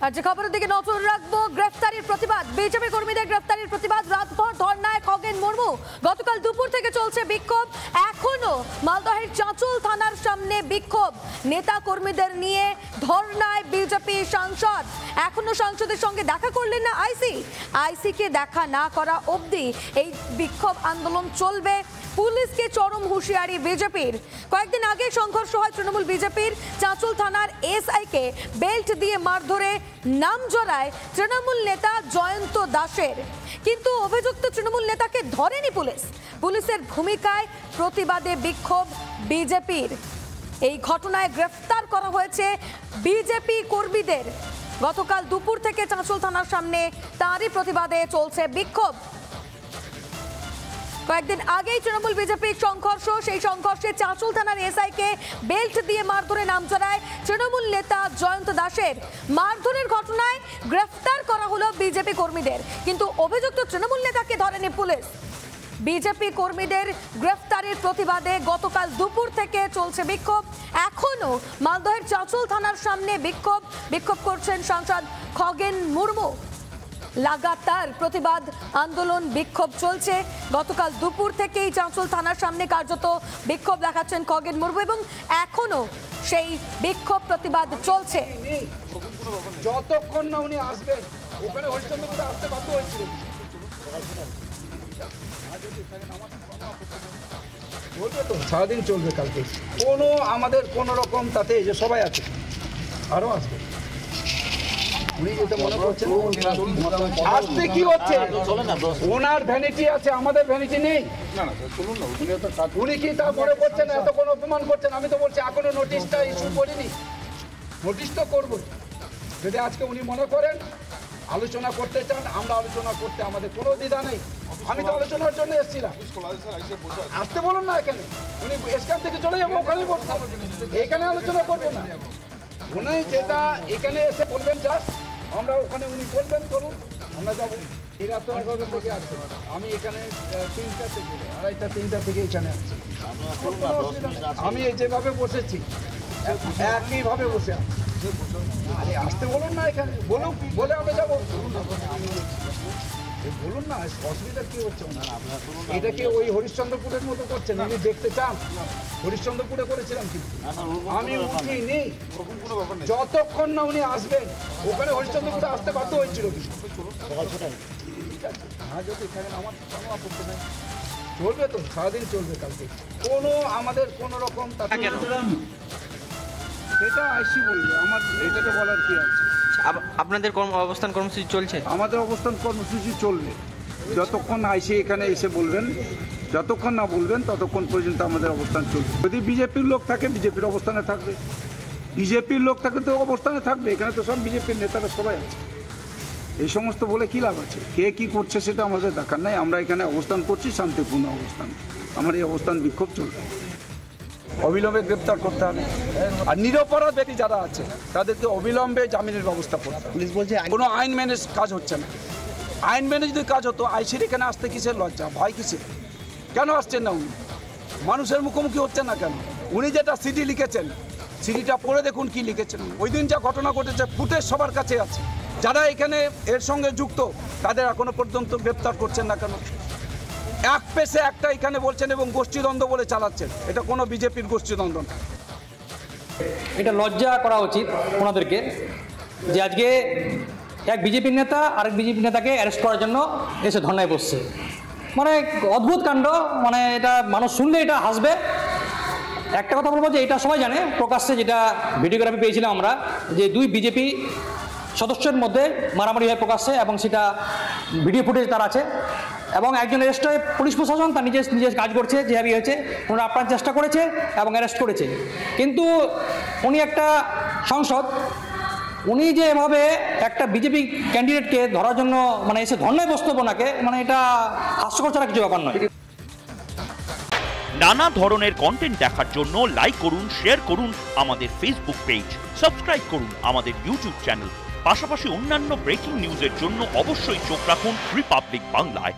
আর যে খবরের দিকে নজর রাখবো, গ্রেফতারির প্রতিবাদ, বিজেপি কর্মীদের গ্রেফতারির প্রতিবাদ, রাতভর ধর্নায় খগেন মুর্মু। গতকাল দুপুর থেকে চলছে বিক্ষোভ, এখনো মালদহের চাঁচল থানার সামনে বিক্ষোভ। নেতা কর্মীদের নিয়ে ধর্নায় বিজেপি সাংসদ। এখনো সাংসদের সঙ্গে দেখা করলেন না আইসি কে দেখা না করা অবধি এই বিক্ষোভ আন্দোলন চলবে। পুলিশকে চরম হুঁশিয়ারি বিজেপির। কয়েকদিন আগে সংঘর্ষ হয় তৃণমূল বিজেপির। চাঁচল থানার এসআই কে বেল্ট দিয়ে মারধরে নাম জড়ায় তৃণমূল নেতা জয়ন্ত দাসের, কিন্তু অভিযুক্ত তৃণমূল নেতাকে ধরেনি পুলিশ। পুলিশের ভূমিকায় প্রতিবাদে বিক্ষোভ বিজেপির। এই ঘটনায় গ্রেফতার করা হয়েছে বিজেপি কর্মীদের। গতকাল দুপুর থেকে চাঁচল থানার সামনে তারই প্রতিবাদে চলছে বিক্ষোভ। কয়েকদিন আগেই তৃণমূল বিজেপির সংঘর্ষ, সেই সংঘর্ষে চাঁচল থানার এসআই কে বেল্ট দিয়ে মারধরে নাম জড়ায় তৃণমূল নেতা জয়ন্ত দাসের। মারধরের ঘটনায় গ্রেফতার করা হলো বিজেপি কর্মীদের, কিন্তু অভিযুক্ত তৃণমূল নেতাকে ধরেনি পুলিশ। বিজেপি কর্মীদের গ্রেফতারের প্রতিবাদে গতকাল দুপুর থেকে চলছে বিক্ষোভ। এখনো মালদহের চাঁচল থানার সামনে বিক্ষোভ করছেন সাংসদ খগেন মুর্মু। লাগাতার প্রতিবাদ আন্দোলন বিক্ষোভ চলছে। গতকাল দুপুর থেকেই চাঁচল থানার সামনে কার্যত বিক্ষোভ দেখাচ্ছেন খগেন মুর্মু এবং এখনো সেই বিক্ষোভ প্রতিবাদ চলছে। যতক্ষণ না উনি আসবেন, ওখানে হরিশ্চন্দ্রপুরে আসতে বাধ্য হয়েছিল। সারাদিন চলবে কালকে, আমাদের কোনো রকম তাতে যে সবাই আছে, আরো আসবে। উনি যেটা মনে করছেন আসতে কি হচ্ছে, ওনার ভ্যানিটি আছে, আমাদের ভ্যানিটি নেই। উনি কি তারপরে করছেন, এত কোনো অপমান করছেন। আমি তো বলছি এখনো নোটিশটা ইস্যু করিনি, নোটিশ তো করবো। যদি আজকে উনি মনে করেন আলোচনা করতে চান, আমরা আলোচনা করতে আমাদের কোনো দ্বিধা নেই। আমি তো আলোচনার জন্য এসেছিলাম। আসতে বলুন না, এখানে উনি এখান থেকে চলে যাবো, ওখানে এখানে আলোচনা করবো না। উনি যেটা এখানে এসে বলবেন জাস্ট, আমরা ওখানে উনি বলবেন করুন, আমরা যাবো। এরা তো এভাবে থেকে আসছে, আমি এখানে 3টা থেকে 2:30 3টা থেকে এখানে আসছি। আমি এই যেভাবে বসেছি একইভাবে বসে আছি। আরে আসতে বলুন না, এখানে বলুন, বলে আমরা যাবো। বলুন না, অসুবিধা কি হচ্ছে? এটাকে ওই হরিশ্চন্দ্রপুরের মতো করছেন, আমি দেখতে চান। হরিশ্চন্দ্রপুরে করেছিলাম কিন্তু আমি উঠিনি, যতক্ষণ না উনি আসবেন। ওখানে হরিশ্চন্দ্রপুরে আসতে বাধ্য হয়েছিল। চলবে তো, সারাদিন চলবে কালকে। আমাদের কোনো রকম এটা আইসি বলবে, আমার এটাকে বলার কি আছে। আপনাদের অবস্থান কর্মসূচি চলছে? আমাদের অবস্থান কর্মসূচি চলবে যতক্ষণ আইসি এখানে এসে বলবেন। যতক্ষণ না বলবেন ততক্ষণ পর্যন্ত আমাদের অবস্থান চলবে। যদি বিজেপির লোক থাকে বিজেপির অবস্থানে থাকবে, বিজেপির লোক থাকে তো অবস্থানে থাকবে। এখানে তো সব বিজেপির নেতারা সবাই আছে। এই সমস্ত বলে কি লাভ আছে? কে কি করছে সেটা আমাদের দেখার নাই। আমরা এখানে অবস্থান করছি, শান্তিপূর্ণ অবস্থান। আমার এই অবস্থান বিক্ষোভ চলবে। অবিলম্বে গ্রেপ্তার করতে হবে, আর নিরপরাধ ব্যক্তি যারা আছে তাদেরকে অবিলম্বে জামিনের ব্যবস্থা করতে হবে। পুলিশ বলছে কোনো আইন মেনে কাজ হচ্ছে না। আইন মেনে যদি কাজ হতো, আইসির এখানে আসতে কিসের লজ্জা, ভয় কিসের? কেন আসছেন না উনি? মানুষের মুখোমুখি হচ্ছেন না কেন? উনি যেটা সিডি লিখেছেন, সিডিটা পড়ে দেখুন কি লিখেছেন। ওই দিন যা ঘটনা ঘটেছে ফুটেজ সবার কাছে আছে। যারা এখানে এর সঙ্গে যুক্ত তাদের এখনো পর্যন্ত গ্রেপ্তার করছেন না কেন? এক পেশে একটা এখানে বলছেন এবং গোষ্ঠীদ্বন্দ্ব বলে চালাচ্ছেন। এটা কোনো বিজেপির গোষ্ঠীদ্বন্দ্ব না। এটা লজ্জা করা উচিত ওনাদেরকে, যে আজকে এক বিজেপির নেতা আরেক বিজেপি নেতাকে অ্যারেস্ট করার জন্য এসে ধর্নায় বসছে। মানে অদ্ভুত কাণ্ড। মানে এটা মানুষ শুনলে এটা হাসবে। একটা কথা বলবো যে এটা সবাই জানে, প্রকাশ্যে যেটা ভিডিওগ্রাফি পেয়েছিলাম আমরা, যে 2 বিজেপি সদস্যের মধ্যে মারামারি হয় প্রকাশ্যে, এবং সেটা ভিডিও ফুটেজ তার আছে। এবং একজন অ্যারেস্ট হয়ে পুলিশ প্রশাসন তার নিজের কাজ করছে, যেভাবে হয়েছে ওনারা আপ্রাণ চেষ্টা করেছে এবং অ্যারেস্ট করেছে। কিন্তু উনি একটা সাংসদ, উনি যে এভাবে একটা বিজেপি ক্যান্ডিডেটকে ধরার জন্য মানে এসে ধর্নায় বসতে হবে ওনাকে, মানে এটা হাস্যকর ছাড়া কিছু ব্যাপার নয়। নানা ধরনের কন্টেন্ট দেখার জন্য লাইক করুন, শেয়ার করুন আমাদের ফেসবুক পেজ, সাবস্ক্রাইব করুন আমাদের ইউটিউব চ্যানেল। পাশাপাশি অন্যান্য ব্রেকিং নিউজের জন্য অবশ্যই চোখ রাখুন রিপাবলিক বাংলায়।